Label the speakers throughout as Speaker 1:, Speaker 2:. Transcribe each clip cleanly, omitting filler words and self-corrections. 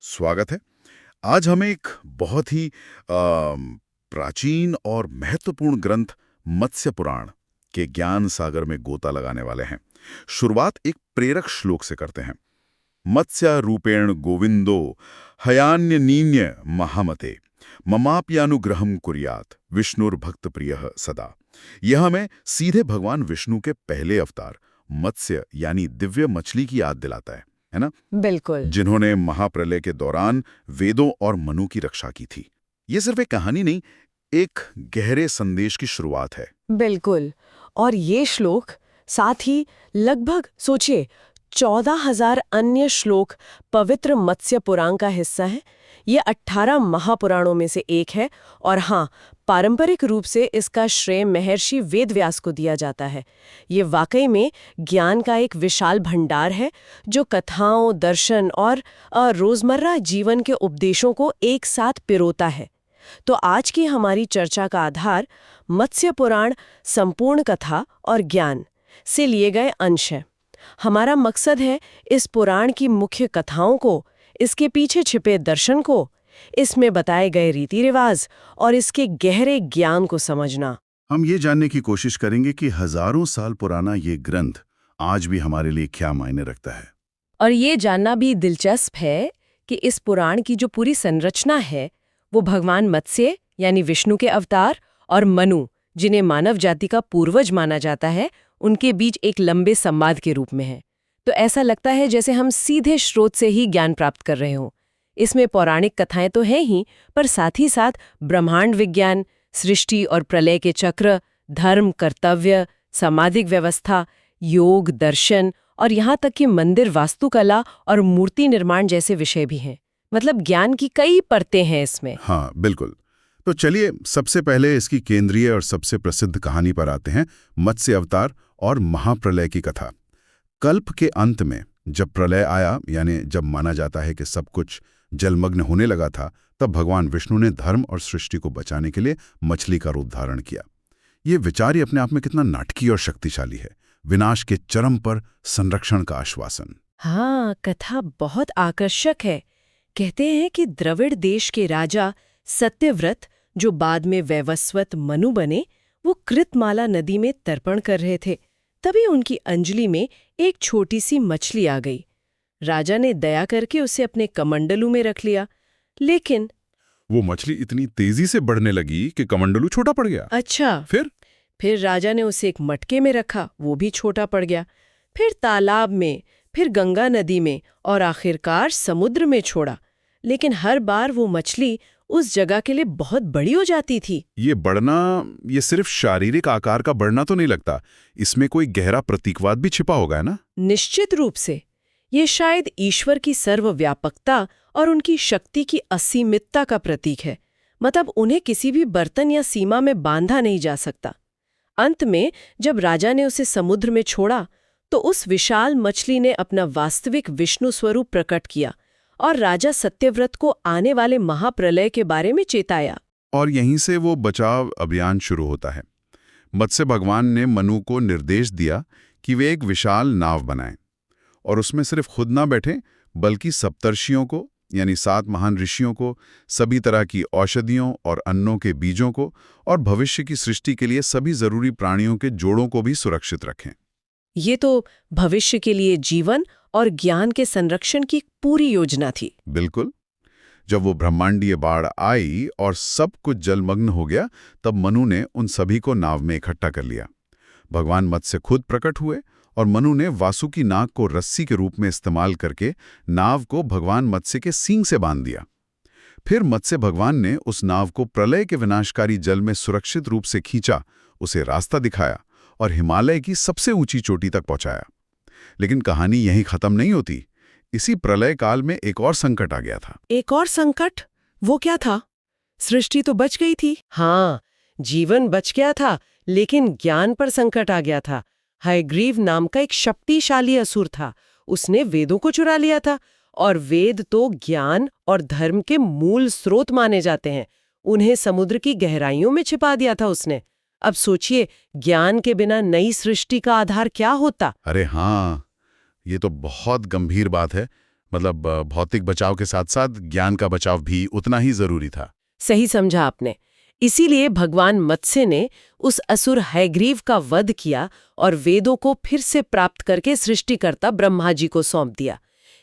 Speaker 1: स्वागत है। आज हम एक बहुत ही प्राचीन और महत्वपूर्ण ग्रंथ मत्स्य पुराण के ज्ञान सागर में गोता लगाने वाले हैं। शुरुआत एक प्रेरक श्लोक से करते हैं। मत्स्य रूपेण गोविंदो हयान्यनीन्य महामते ममाप्यानुग्रहम कुर्यात विष्णुर्भक्त प्रियः सदा। यह हमें सीधे भगवान विष्णु के पहले अवतार मत्स्य यानी दिव्य मछली की याद दिलाता है ना?
Speaker 2: बिल्कुल।
Speaker 1: जिन्होंने महाप्रलय के दौरान वेदों और मनु की रक्षा की थी। ये सिर्फ एक कहानी नहीं, एक गहरे संदेश की शुरुआत है।
Speaker 2: बिल्कुल। और ये श्लोक साथ ही लगभग सोचिए 14,000 अन्य श्लोक पवित्र मत्स्य पुराण का हिस्सा है। ये 18 महापुराणों में से एक है और हाँ, पारंपरिक रूप से इसका श्रेय महर्षि वेदव्यास को दिया जाता है। ये वाकई में ज्ञान का एक विशाल भंडार है जो कथाओं, दर्शन और रोजमर्रा जीवन के उपदेशों को एक साथ पिरोता है। तो आज की हमारी चर्चा का आधार मत्स्य पुराण संपूर्ण कथा और ज्ञान से लिए गए अंश है। हमारा मकसद है इस पुराण की मुख्य कथाओं को, इसके पीछे छिपे दर्शन को, इसमें बताए गए रीति रिवाज और इसके गहरे ज्ञान को समझना।
Speaker 1: हम ये जानने की कोशिश करेंगे कि हजारों साल पुराना ये ग्रंथ आज भी हमारे लिए क्या मायने रखता है।
Speaker 2: और ये जानना भी दिलचस्प है कि इस पुराण की जो पूरी संरचना है वो भगवान मत्स्य यानी विष्णु के अवतार और मनु, जिन्हें मानव जाति का पूर्वज माना जाता है, उनके बीच एक लंबे संवाद के रूप में है। तो ऐसा लगता है जैसे हम सीधे स्रोत से ही ज्ञान प्राप्त कर रहे हों। इसमें पौराणिक कथाएं तो हैं ही, पर साथ ही साथ ब्रह्मांड विज्ञान, सृष्टि और प्रलय के चक्र, धर्म, कर्तव्य, सामाजिक व्यवस्था, योग, दर्शन और यहाँ तक कि मंदिर वास्तुकला और मूर्ति निर्माण जैसे विषय भी हैं। मतलब ज्ञान की कई परतें हैं इसमें।
Speaker 1: हाँ, बिल्कुल। तो चलिए सबसे पहले इसकी केंद्रीय और सबसे प्रसिद्ध कहानी पर आते हैं, मत्स्य अवतार और महाप्रलय की कथा। कल्प के अंत में जब प्रलय आया, यानी जब माना जाता है कि सब कुछ जलमग्न होने लगा था, तब भगवान विष्णु ने धर्म और सृष्टि को बचाने के लिए मछली का रूप धारण किया। ये विचार ही अपने आप में कितना नाटकीय और शक्तिशाली है। विनाश के चरम पर संरक्षण का आश्वासन।
Speaker 2: हाँ, कथा बहुत आकर्षक है। कहते हैं कि द्रविड़ देश के राजा सत्यव्रत, जो बाद में वैवस्वत मनु बने, वो कृतमाला नदी में तर्पण कर रहे थे। तभी उनकी अंजलि में एक छोटी सी मछली आ गई। राजा ने दया करके उसे अपने कमंडलू में रख लिया, लेकिन
Speaker 1: वो मछली इतनी तेजी से बढ़ने लगी कि कमंडलू छोटा पड़ गया।
Speaker 2: अच्छा, फिर राजा ने उसे एक मटके में रखा, वो भी छोटा पड़ गया। फिर तालाब में, फिर गंगा नदी में और आखिरकार समुद्र में छोड़ा। लेकिन हर बार वो मछली उस जगह के लिए बहुत बड़ी हो जाती थी।
Speaker 1: ये बढ़ना, ये सिर्फ शारीरिक आकार का बढ़ना तो नहीं लगता, इसमें कोई गहरा प्रतीकवाद भी छिपा होगा, है ना?
Speaker 2: निश्चित रूप से। ये शायद ईश्वर की सर्वव्यापकता और उनकी शक्ति की असीमितता का प्रतीक है। मतलब उन्हें किसी भी बर्तन या सीमा में बांधा नहीं जा सकता। अंत में जब राजा ने उसे समुद्र में छोड़ा तो उस विशाल मछली ने अपना वास्तविक विष्णु स्वरूप प्रकट किया और राजा सत्यव्रत को आने वाले महाप्रलय के बारे में चेताया।
Speaker 1: और यहीं से वो बचाव अभियान शुरू होता है। मत्स्य भगवान ने मनु को निर्देश दिया कि वे एक विशाल नाव बनाएं और उसमें सिर्फ खुद ना बैठें, बल्कि सप्तर्षियों को, यानी 7 महान ऋषियों को, सभी तरह की औषधियों और अन्नों के बीजों को और भविष्य की सृष्टि के लिए सभी जरूरी प्राणियों के जोड़ों को भी सुरक्षित रखें।
Speaker 2: ये तो भविष्य के लिए जीवन और ज्ञान के संरक्षण की पूरी योजना थी।
Speaker 1: बिल्कुल। जब वो ब्रह्मांडीय बाढ़ आई और सब कुछ जलमग्न हो गया, तब मनु ने उन सभी को नाव में इकट्ठा कर लिया। भगवान मत्स्य खुद प्रकट हुए और मनु ने वासुकी नाग को रस्सी के रूप में इस्तेमाल करके नाव को भगवान मत्स्य के सींग से बांध दिया। फिर मत्स्य भगवान ने उस नाव को प्रलय के विनाशकारी जल में सुरक्षित रूप से खींचा, उसे रास्ता दिखाया और हिमालय की सबसे ऊंची चोटी तक पहुंचाया। लेकिन कहानी यहीं खत्म नहीं होती। इसी प्रलय काल में एक और संकट आ गया था।
Speaker 2: एक और संकट? वो क्या था? सृष्टि तो बच गई थी। हाँ, जीवन बच गया था, लेकिन ज्ञान पर संकट आ गया था। हयग्रीव नाम का एक शक्तिशाली असुर था। उसने वेदों को चुरा लिया था, और वेद तो ज्ञान और धर्म के मूल स्रोत माने जाते हैं। उन्हें समुद्र की गहराइयों में छिपा दिया था उसने। अब सोचिए, ज्ञान के बिना नई सृष्टि का आधार क्या होता?
Speaker 1: अरे हाँ, ये तो बहुत गंभीर बात है। मतलब भौतिक बचाव के साथ साथ ज्ञान का बचाव भी उतना ही जरूरी था।
Speaker 2: सही समझा आपने। इसीलिए भगवान मत्स्य ने उस असुर हयग्रीव का वध किया और वेदों को फिर से प्राप्त करके सृष्टिकर्ता ब्रह्मा जी को सौंप दिया।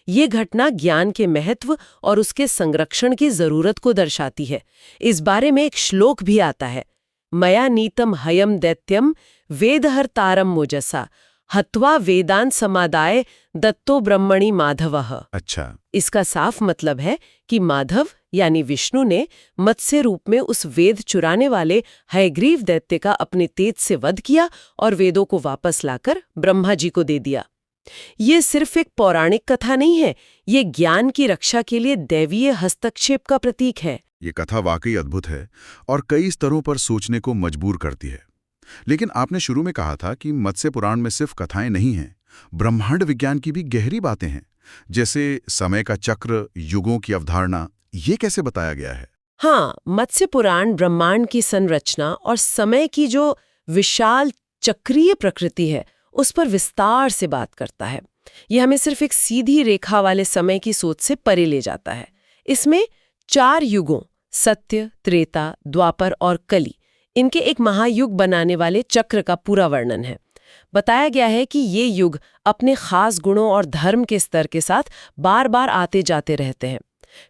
Speaker 2: ये घटना ज्ञान के महत्व और उसके संरक्षण की जरूरत को दर्शाती है। इस बारे में एक श्लोक भी आता है, मया नीतम हयम दैत्यम वेदहर्तारम मोजसा हत्वा वेदान समादाय दत्तो ब्रह्मणि माधवः।
Speaker 1: अच्छा।
Speaker 2: इसका साफ मतलब है कि माधव यानी विष्णु ने मत्स्य रूप में उस वेद चुराने वाले हयग्रीव दैत्य का अपने तेज से वध किया और वेदों को वापस लाकर ब्रह्मा जी को दे दिया। ये सिर्फ एक पौराणिक कथा नहीं है, ये ज्ञान की रक्षा के लिए दैवीय हस्तक्षेप का प्रतीक है।
Speaker 1: ये कथा वाकई अद्भुत है और कई स्तरों पर सोचने को मजबूर करती है। लेकिन आपने शुरू में कहा था कि मत्स्य पुराण में सिर्फ कथाएं नहीं हैं, ब्रह्मांड विज्ञान की भी गहरी बातें हैं, जैसे समय का चक्र, युगों की अवधारणा। ये कैसे बताया गया है?
Speaker 2: हाँ, मत्स्य पुराण ब्रह्मांड की संरचना और समय की जो विशाल चक्रीय प्रकृति है उस पर विस्तार से बात करता है। यह हमें सिर्फ एक सीधी रेखा वाले समय की सोच से परे ले जाता है। इसमें 4 युगों सत्य, त्रेता, द्वापर और कली, इनके एक महायुग बनाने वाले चक्र का पूरा वर्णन है। बताया गया है कि ये युग अपने खास गुणों और धर्म के स्तर के साथ बार बार आते जाते रहते हैं।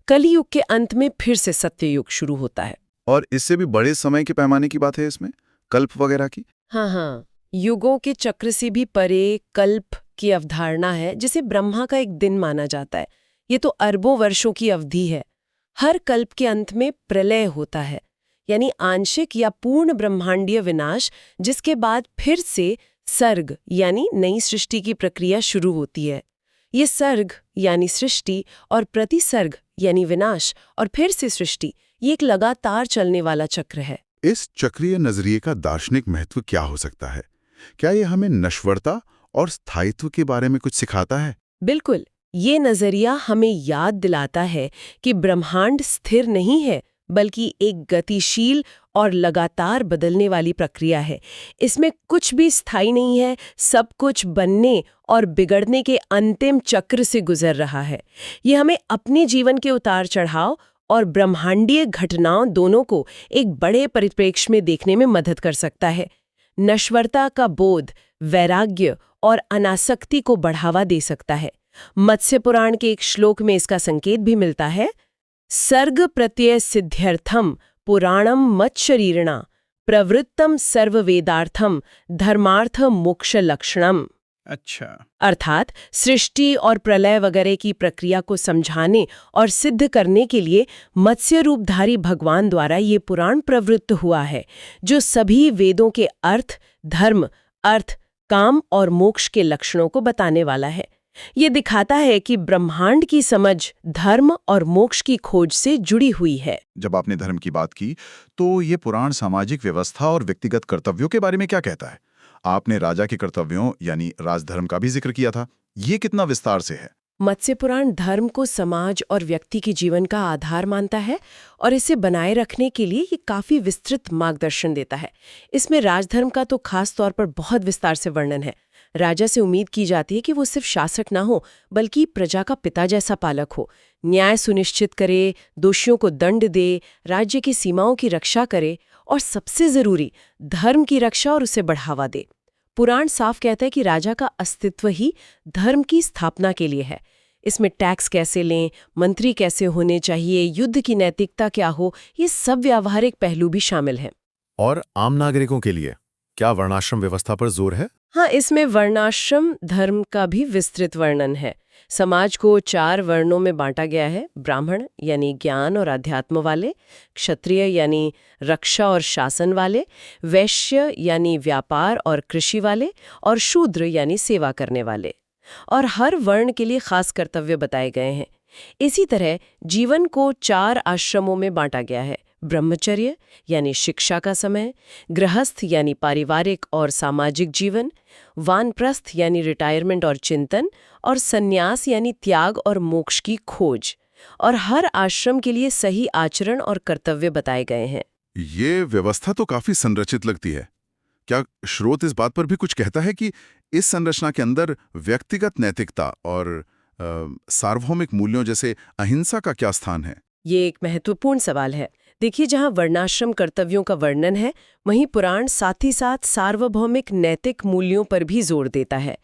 Speaker 2: कलियुग के अंत में फिर से सत्य युग शुरू होता है।
Speaker 1: और इससे भी बड़े समय के पैमाने की बात है इसमें, कल्प वगैरह की।
Speaker 2: हाँ, युगों के चक्र से भी परे कल्प की अवधारणा है, जिसे ब्रह्मा का एक दिन माना जाता है। ये तो अरबों वर्षों की अवधि है। हर कल्प के अंत में प्रलय होता है, यानी आंशिक या पूर्ण ब्रह्मांडीय विनाश, जिसके बाद फिर से सर्ग यानी नई सृष्टि की प्रक्रिया शुरू होती है। ये सर्ग यानी सृष्टि और प्रतिसर्ग यानी विनाश और फिर से सृष्टि, ये एक लगातार चलने वाला चक्र है।
Speaker 1: इस चक्रीय नजरिए का दार्शनिक महत्व क्या हो सकता है? क्या ये हमें नश्वरता और स्थायित्व के बारे में कुछ सिखाता है?
Speaker 2: बिल्कुल, ये नजरिया हमें याद दिलाता है कि ब्रह्मांड स्थिर नहीं है, बल्कि एक गतिशील और लगातार बदलने वाली प्रक्रिया है। इसमें कुछ भी स्थायी नहीं है, सब कुछ बनने और बिगड़ने के अंतिम चक्र से गुजर रहा है। ये हमें अपने जीवन के उतार चढ़ाव और ब्रह्मांडीय घटनाओं दोनों को एक बड़े परिप्रेक्ष्य में देखने में मदद कर सकता है। नश्वरता का बोध वैराग्य और अनासक्ति को बढ़ावा दे सकता है। मत्स्य पुराण के एक श्लोक में इसका संकेत भी मिलता है, सर्ग प्रत्यय सिद्ध्यर्थम पुराणम मत्शरीर्णा प्रवृत्तम सर्ववेदार्थम धर्मार्थ मोक्ष लक्षणम।
Speaker 3: अच्छा।
Speaker 2: अर्थात सृष्टि और प्रलय वगैरह की प्रक्रिया को समझाने और सिद्ध करने के लिए मत्स्य रूपधारी भगवान द्वारा ये पुराण प्रवृत्त हुआ है, जो सभी वेदों के अर्थ, धर्म, अर्थ, काम और मोक्ष के लक्षणों को बताने वाला है। ये दिखाता है कि ब्रह्मांड की समझ धर्म और मोक्ष की खोज से जुड़ी हुई है।
Speaker 3: जब आपने धर्म की बात की, तो ये पुराण सामाजिक व्यवस्था और व्यक्तिगत कर्तव्यों के बारे में क्या कहता है? आपने राजा के कर्तव्यों यानी राजधर्म का भी जिक्र किया था। ये कितना विस्तार से है?
Speaker 2: मत्स्य पुराण धर्म को समाज और व्यक्ति के जीवन का आधार मानता है और इसे बनाए रखने के लिए ये काफी विस्तृत मार्गदर्शन देता है। इसमें राजधर्म का तो खास तौर पर बहुत विस्तार से वर्णन है। राजा से उम्मीद की जाती है कि वो सिर्फ शासक ना हो, बल्कि प्रजा का पिता जैसा पालक हो, न्याय सुनिश्चित करे, दोषियों को दंड दे, राज्य की सीमाओं की रक्षा करे और सबसे जरूरी धर्म की रक्षा और उसे बढ़ावा दे। पुराण साफ कहता है कि राजा का अस्तित्व ही धर्म की स्थापना के लिए है। इसमें टैक्स कैसे लें, मंत्री कैसे होने चाहिए, युद्ध की नैतिकता क्या हो, ये सब व्यावहारिक पहलू भी शामिल हैं।
Speaker 4: और आम नागरिकों के लिए क्या वर्णाश्रम व्यवस्था पर जोर है?
Speaker 2: हाँ, इसमें वर्णाश्रम धर्म का भी विस्तृत वर्णन है। समाज को 4 वर्णों में बांटा गया है, ब्राह्मण यानी ज्ञान और अध्यात्म वाले, क्षत्रिय यानी रक्षा और शासन वाले, वैश्य यानी व्यापार और कृषि वाले, और शूद्र यानी सेवा करने वाले। और हर वर्ण के लिए खास कर्तव्य बताए गए हैं। इसी तरह जीवन को 4 आश्रमों में बांटा गया है, ब्रह्मचर्य यानी शिक्षा का समय, गृहस्थ यानी पारिवारिक और सामाजिक जीवन, वानप्रस्थ यानी रिटायरमेंट और चिंतन, और सन्यास यानी त्याग और मोक्ष की खोज। और हर आश्रम के लिए सही आचरण और कर्तव्य बताए गए हैं।
Speaker 1: ये व्यवस्था तो काफी संरचित लगती है। क्या स्रोत इस बात पर भी कुछ कहता है कि इस संरचना के अंदर व्यक्तिगत नैतिकता और सार्वभौमिक मूल्यों जैसे अहिंसा का क्या स्थान है?
Speaker 2: ये एक महत्वपूर्ण सवाल है। देखिए, जहाँ वर्णाश्रम कर्तव्यों का वर्णन है, वहीं पुराण साथ ही साथ सार्वभौमिक नैतिक मूल्यों पर भी जोर देता है।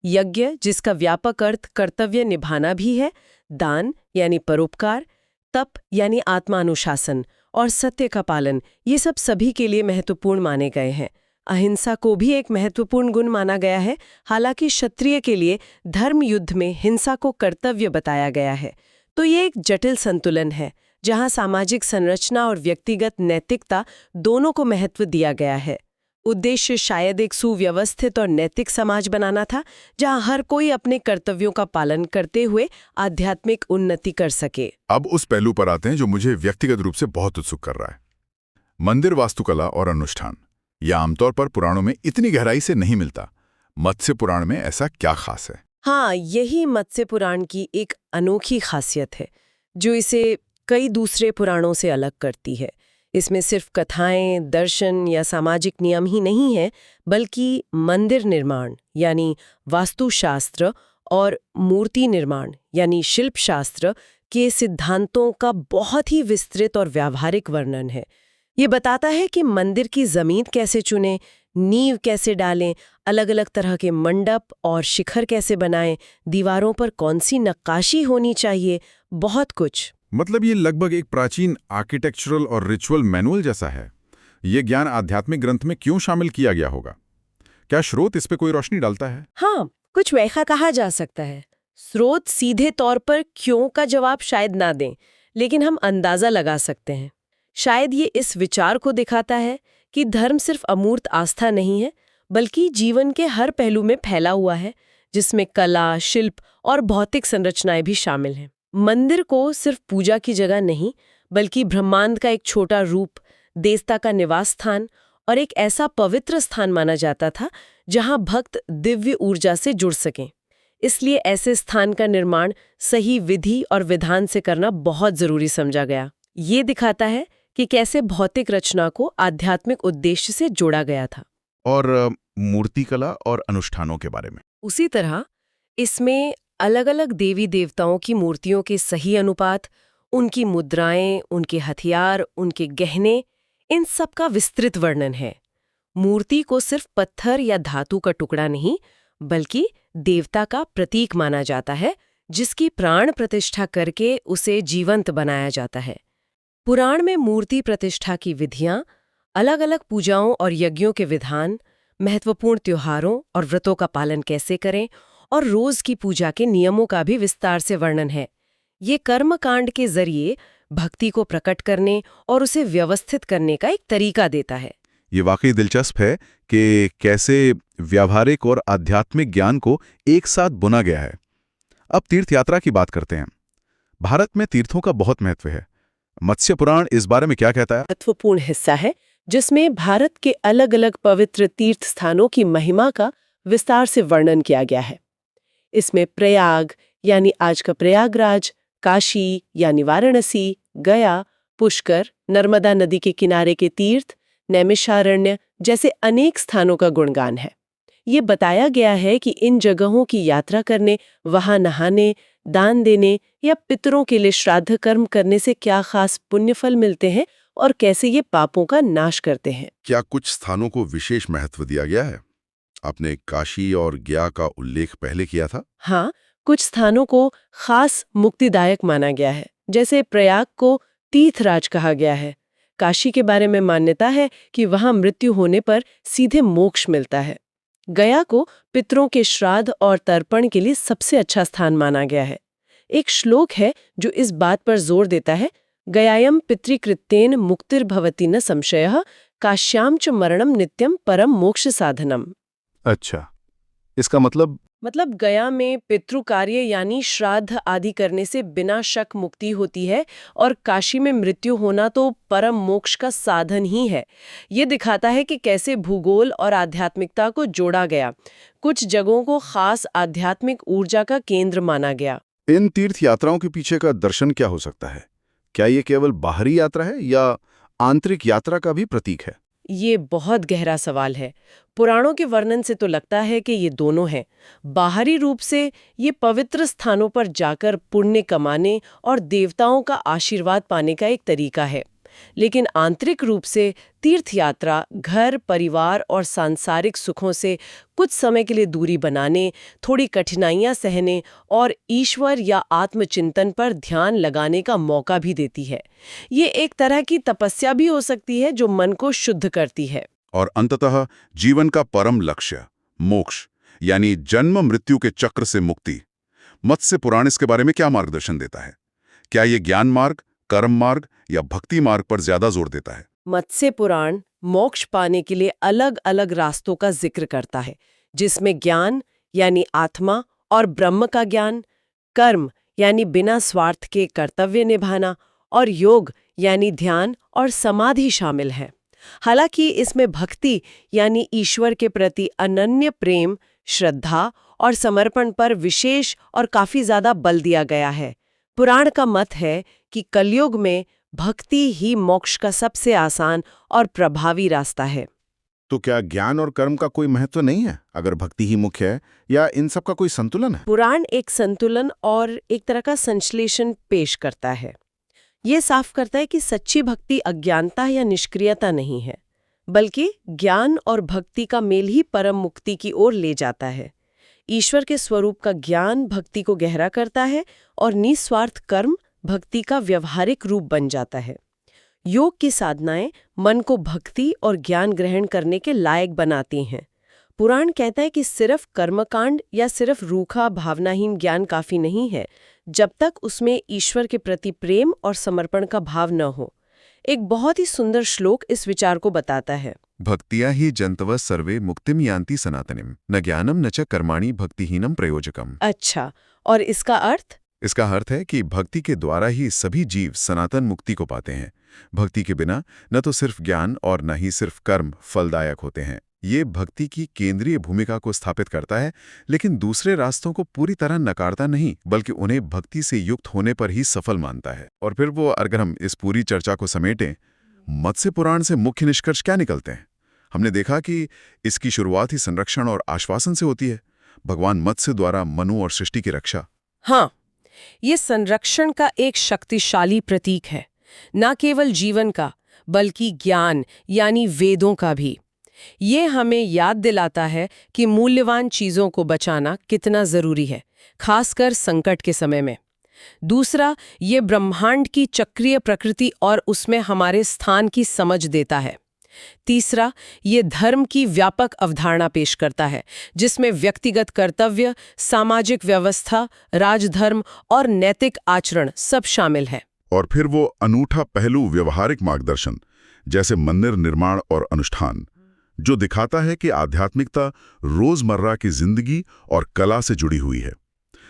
Speaker 2: यज्ञ, जिसका व्यापक अर्थ कर्तव्य निभाना भी है, दान यानी परोपकार, तप यानी आत्मानुशासन और सत्य का पालन, ये सब सभी के लिए महत्वपूर्ण माने गए हैं। अहिंसा को भी एक महत्वपूर्ण गुण माना गया है। हालांकि क्षत्रिय के लिए धर्म युद्ध में हिंसा को कर्तव्य बताया गया है। तो ये एक जटिल संतुलन है, जहां सामाजिक संरचना और व्यक्तिगत नैतिकता दोनों को महत्व दिया गया है। उद्देश्य शायद एक सुव्यवस्थित और नैतिक समाज बनाना था, जहां हर कोई अपने कर्तव्यों का पालन करते हुए आध्यात्मिक उन्नति कर सके।
Speaker 1: अब उस पहलू पर आते हैं जो मुझे व्यक्तिगत रूप से बहुत उत्सुक कर रहा है। मंदिर वास्तुकला और अनुष्ठान। यह आमतौर पर पुराणों में इतनी गहराई से नहीं मिलता। मत्स्य पुराण में ऐसा क्या खास है?
Speaker 2: हाँ, यही मत्स्य पुराण की एक अनोखी खासियत है, जो इसे कई दूसरे पुराणों से अलग करती है। इसमें सिर्फ कथाएं, दर्शन या सामाजिक नियम ही नहीं है, बल्कि मंदिर निर्माण यानी वास्तुशास्त्र और मूर्ति निर्माण यानी शिल्पशास्त्र के सिद्धांतों का बहुत ही विस्तृत और व्यावहारिक वर्णन है। ये बताता है कि मंदिर की जमीन कैसे चुनें, नींव कैसे डालें, अलग अलग तरह के मंडप और शिखर कैसे बनाएं, दीवारों पर कौन सी नक्काशी होनी चाहिए, बहुत कुछ।
Speaker 1: मतलब ये लगभग एक प्राचीन आर्किटेक्चरल और रिचुअल मैनुअल जैसा है। ये ज्ञान आध्यात्मिक ग्रंथ में क्यों शामिल किया गया होगा? क्या स्रोत इस पे कोई रोशनी डालता है?
Speaker 2: हाँ, कुछ वैसा कहा जा सकता है। स्रोत सीधे तौर पर क्यों का जवाब शायद ना दें, लेकिन हम अंदाजा लगा सकते हैं। शायद ये इस विचार को दिखाता है कि धर्म सिर्फ अमूर्त आस्था नहीं है, बल्कि जीवन के हर पहलू में फैला हुआ है, जिसमें कला, शिल्प और भौतिक संरचनाएं भी शामिल हैं। मंदिर को सिर्फ पूजा की जगह नहीं, बल्कि ब्रह्मांड का एक छोटा रूप, देवता का निवास स्थान और एक ऐसा पवित्र स्थान माना जाता था जहां भक्त दिव्य ऊर्जा से जुड़ सकें। इसलिए ऐसे स्थान का निर्माण सही विधि और विधान से करना बहुत जरूरी समझा गया। ये दिखाता है कि कैसे भौतिक रचना को आध्यात्मिक उद्देश्य से जोड़ा गया था।
Speaker 1: और मूर्तिकला और अनुष्ठानों के बारे में?
Speaker 2: उसी तरह इसमें अलग अलग देवी देवताओं की मूर्तियों के सही अनुपात, उनकी मुद्राएं, उनके हथियार, उनके गहने, इन सब का विस्तृत वर्णन है। मूर्ति को सिर्फ पत्थर या धातु का टुकड़ा नहीं, बल्कि देवता का प्रतीक माना जाता है, जिसकी प्राण प्रतिष्ठा करके उसे जीवंत बनाया जाता है। पुराण में मूर्ति प्रतिष्ठा की विधियां, अलग अलग पूजाओं और यज्ञों के विधान, महत्वपूर्ण त्योहारों और व्रतों का पालन कैसे करें और रोज की पूजा के नियमों का भी विस्तार से वर्णन है। ये कर्मकांड के जरिए भक्ति को प्रकट करने और उसे व्यवस्थित करने का एक तरीका देता है।
Speaker 1: ये वाकई दिलचस्प है कि कैसे व्यावहारिक और आध्यात्मिक ज्ञान को एक साथ बुना गया है। अब तीर्थ यात्रा की बात करते हैं। भारत में तीर्थों का बहुत महत्व है। मत्स्य पुराण इस बारे में क्या कहता है?
Speaker 2: महत्वपूर्ण हिस्सा है जिसमें भारत के अलग अलग पवित्र तीर्थ स्थानों की महिमा का विस्तार से वर्णन किया गया है। इसमें प्रयाग यानी आज का प्रयागराज, काशी यानी वाराणसी, गया, पुष्कर, नर्मदा नदी के किनारे के तीर्थ, नैमिषारण्य जैसे अनेक स्थानों का गुणगान है। ये बताया गया है कि इन जगहों की यात्रा करने, वहां नहाने, दान देने या पितरों के लिए श्राद्ध कर्म करने से क्या खास पुण्य फल मिलते हैं और कैसे ये पापों का नाश करते हैं।
Speaker 1: क्या कुछ स्थानों को विशेष महत्व दिया गया है? आपने काशी और गया का उल्लेख पहले किया था।
Speaker 2: हाँ, कुछ स्थानों को खास मुक्तिदायक माना गया है। जैसे प्रयाग को तीर्थराज कहा गया है। काशी के बारे में मान्यता है कि वहां मृत्यु होने पर सीधे मोक्ष मिलता है। गया को पितरों के श्राद्ध और तर्पण के लिए सबसे अच्छा स्थान माना गया है। एक श्लोक है जो इस बात पर जोर देता है, गयायम पितृकृत्येन मुक्तिर्भवति न संशयः, काश्याम च मरणम नित्यम परम मोक्ष साधनम।
Speaker 4: अच्छा, इसका मतलब
Speaker 2: गया में पितृ कार्य यानी श्राद्ध आदि करने से बिना शक मुक्ति होती है और काशी में मृत्यु होना तो परम मोक्ष का साधन ही है। ये दिखाता है कि कैसे भूगोल और आध्यात्मिकता को जोड़ा गया। कुछ जगहों को खास आध्यात्मिक ऊर्जा का केंद्र माना गया।
Speaker 1: इन तीर्थ यात्राओं के पीछे का दर्शन क्या हो सकता है? क्या ये केवल बाहरी यात्रा है या आंतरिक यात्रा का भी प्रतीक है?
Speaker 2: ये बहुत गहरा सवाल है। पुराणों के वर्णन से तो लगता है कि ये दोनों हैं। बाहरी रूप से ये पवित्र स्थानों पर जाकर पुण्य कमाने और देवताओं का आशीर्वाद पाने का एक तरीका है, लेकिन आंतरिक रूप से तीर्थ यात्रा घर परिवार और सांसारिक सुखों से कुछ समय के लिए दूरी बनाने, थोड़ी कठिनाइयां सहने और ईश्वर या आत्मचिंतन पर ध्यान लगाने का मौका भी देती है। ये एक तरह की तपस्या भी हो सकती है जो मन को शुद्ध करती है।
Speaker 1: और अंततः जीवन का परम लक्ष्य मोक्ष, यानी जन्म मृत्यु के चक्र से मुक्ति। मत्स्य पुराण इसके बारे में क्या मार्गदर्शन देता है? क्या ये ज्ञान मार्ग, कर्म मार्ग या भक्ति मार्ग पर ज्यादा जोर देता है?
Speaker 2: मत्स्य पुराण मोक्ष पाने के लिए अलग अलग रास्तों का जिक्र करता है, जिसमें ज्ञान यानी आत्मा और ब्रह्म का ज्ञान, कर्म यानी बिना स्वार्थ के कर्तव्य निभाना और योग यानी ध्यान और समाधि शामिल है। हालांकि इसमें भक्ति यानी ईश्वर के प्रति अनन्य प्रेम, श्रद्धा और समर्पण पर विशेष और काफी ज्यादा बल दिया गया है। पुराण का मत है कि कलयुग में भक्ति ही मोक्ष का सबसे आसान और प्रभावी रास्ता है।
Speaker 5: तो क्या ज्ञान और कर्म का कोई महत्व नहीं है अगर भक्ति ही मुख्य है, या इन सब का कोई संतुलन है?
Speaker 2: पुराण एक संतुलन और एक तरह का संश्लेषण पेश करता है। ये साफ करता है कि सच्ची भक्ति अज्ञानता या निष्क्रियता नहीं है, बल्कि ज्ञान और भक्ति का मेल ही परम मुक्ति की ओर ले जाता है। ईश्वर के स्वरूप का ज्ञान भक्ति को गहरा करता है और निस्वार्थ कर्म भक्ति का व्यवहारिक रूप बन जाता है। योग की साधनाएं मन को भक्ति और ज्ञान ग्रहण करने के लायक बनाती हैं। पुराण कहता है कि सिर्फ कर्मकांड या सिर्फ रूखा भावनाहीन ज्ञान काफी नहीं है, जब तक उसमें ईश्वर के प्रति प्रेम और समर्पण का भाव न हो। एक बहुत ही सुंदर श्लोक इस विचार को बताता है।
Speaker 6: भक्तिया ही जंतव सर्वे मुक्तिम यान्ति सनातनिम न ज्ञानम न च कर्माणि भक्तिहीनम प्रयोजकम।
Speaker 2: अच्छा, और इसका अर्थ?
Speaker 6: इसका अर्थ है कि भक्ति के द्वारा ही सभी जीव सनातन मुक्ति को पाते हैं। भक्ति के बिना न तो सिर्फ ज्ञान और न ही सिर्फ कर्म फलदायक होते हैं। ये भक्ति की केंद्रीय भूमिका को स्थापित करता है, लेकिन दूसरे रास्तों को पूरी तरह नकारता नहीं, बल्कि उन्हें भक्ति से युक्त होने पर ही सफल मानता है। और फिर अगर हम इस पूरी चर्चा को समेटें, मत्स्य पुराण से मुख्य निष्कर्ष क्या निकलते हैं? हमने देखा कि इसकी शुरुआत ही संरक्षण और आश्वासन से होती है। भगवान मत्स्य द्वारा मनु और सृष्टि की रक्षा।
Speaker 2: हाँ, ये संरक्षण का एक शक्तिशाली प्रतीक है, न केवल जीवन का बल्कि ज्ञान यानी वेदों का भी। ये हमें याद दिलाता है कि मूल्यवान चीजों को बचाना कितना जरूरी है, खासकर संकट के समय में। दूसरा, ये ब्रह्मांड की चक्रीय प्रकृति और उसमें हमारे स्थान की समझ देता है। तीसरा, ये धर्म की व्यापक अवधारणा पेश करता है, जिसमें व्यक्तिगत कर्तव्य, सामाजिक व्यवस्था, राजधर्म और नैतिक आचरण सब शामिल है।
Speaker 1: और फिर वो अनूठा पहलू व्यवहारिक मार्गदर्शन, जैसे मंदिर निर्माण और अनुष्ठान, जो दिखाता है कि आध्यात्मिकता रोजमर्रा की जिंदगी और कला से जुड़ी हुई है।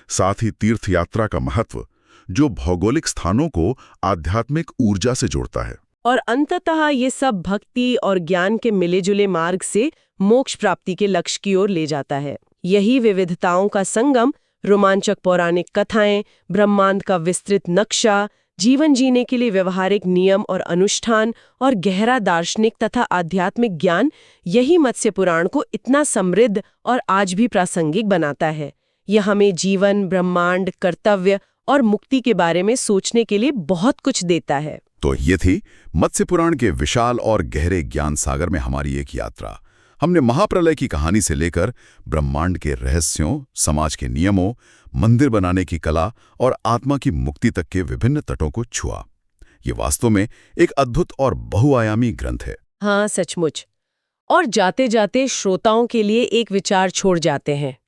Speaker 1: साथ ही तीर्थ यात्रा का महत्व, जो भौगोलिक स्थानों को आध्यात्मिक ऊर्जा से जोड़ता है।
Speaker 2: और अंततः ये सब भक्ति और ज्ञान के मिले-जुले मार्ग से मोक्ष प्राप्ति के लक्ष्य की ओर ले जाता है। यही विविधताओं का संगम, रोमांचक पौराणिक कथाएं, ब्रह्मांड का विस्तृत नक्शा, जीवन जीने के लिए व्यवहारिक नियम और अनुष्ठान और गहरा दार्शनिक तथा आध्यात्मिक ज्ञान, यही मत्स्य पुराण को इतना समृद्ध और आज भी प्रासंगिक बनाता है। यह हमें जीवन, ब्रह्मांड, कर्तव्य और मुक्ति के बारे में सोचने के लिए बहुत कुछ देता है।
Speaker 1: तो ये थी मत्स्य पुराण के विशाल और गहरे ज्ञान सागर में हमारी एक यात्रा। हमने महाप्रलय की कहानी से लेकर ब्रह्मांड के रहस्यों, समाज के नियमों, मंदिर बनाने की कला और आत्मा की मुक्ति तक के विभिन्न तटों को छुआ। ये वास्तव में एक अद्भुत और बहुआयामी ग्रंथ है।
Speaker 2: हाँ, सचमुच। और जाते जाते श्रोताओं के लिए एक विचार छोड़ जाते हैं।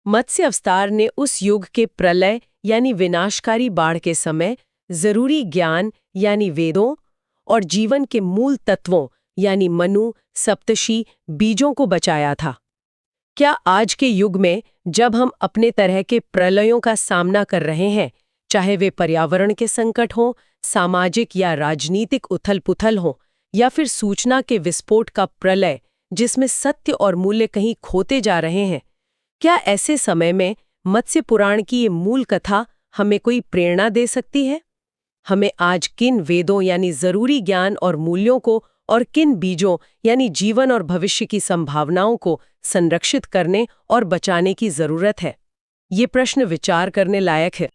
Speaker 2: मत्स्य अवतार ने उस युग के प्रलय यानी विनाशकारी बाढ़ के समय जरूरी ज्ञान यानी वेदों और जीवन के मूल तत्वों यानी मनु, सप्तषि, बीजों को बचाया था। क्या आज के युग में जब हम अपने तरह के प्रलयों का सामना कर रहे हैं, चाहे वे पर्यावरण के संकट हों, सामाजिक या राजनीतिक उथल-पुथल हों, या फिर सूचना के विस्फोट का प्रलय जिसमें सत्य और मूल्य कहीं खोते जा रहे हैं, क्या ऐसे समय में मत्स्य पुराण की ये मूल कथा हमें कोई प्रेरणा दे सकती है? हमें आज किन वेदों यानी जरूरी ज्ञान और मूल्यों को और किन बीजों यानी जीवन और भविष्य की संभावनाओं को संरक्षित करने और बचाने की जरूरत है। ये प्रश्न विचार करने लायक है।